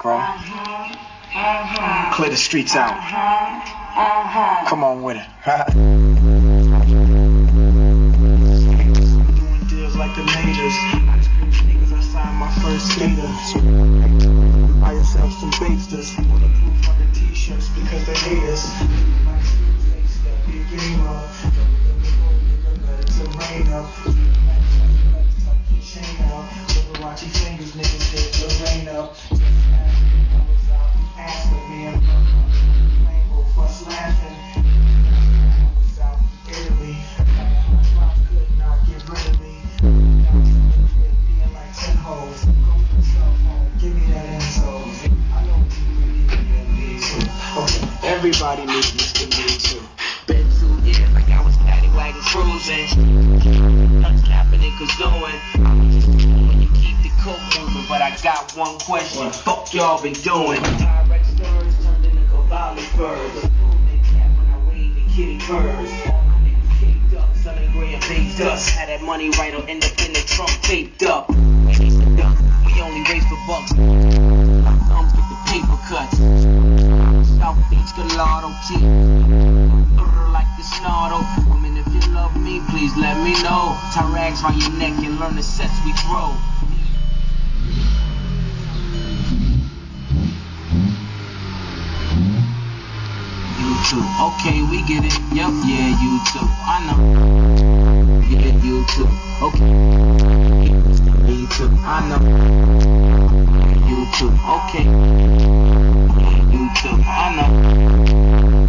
bro. Clear the streets out. Come on with it. Doing deals like the majors. I just scream sneakers, I signed my first skater. Buy yourself some baitsters. Bulletproof fucking t-shirts because they hate us. My true face, that big game up. It's a rain up. Chain up. Liberace fingers, niggas did the rain up. Ask with me and rainbow fuss laughing. I was out in Italy. Could not get rid of me. Being like 10 hoes. Go for yourself home. Give me that info. I know what you need to. Okay, everybody needs Mr. Me Too. Been 2 years like I was paddy wagon cruising. Snapping and kazooing. When you keep the coke moving, but I got one question. What the fuck y'all been doing? Direct stars turned into Cavalli birds. A booming cat when I wave and kitty birds. All my niggas caked up, selling gray and baked dust. Had that money right on independent trunk taped up. We only race for bucks. Thumbs with the paper cuts. South Beach Gallardo T. Like the Snardo. I mean, if you love me, please let me know. Tie rags round your neck and learn the sets we throw. You too. Okay, we get it. Yup, yeah, you too. I know. Yeah, you too. Okay. Me too. I know. You too. Okay. Yeah, you too. I know.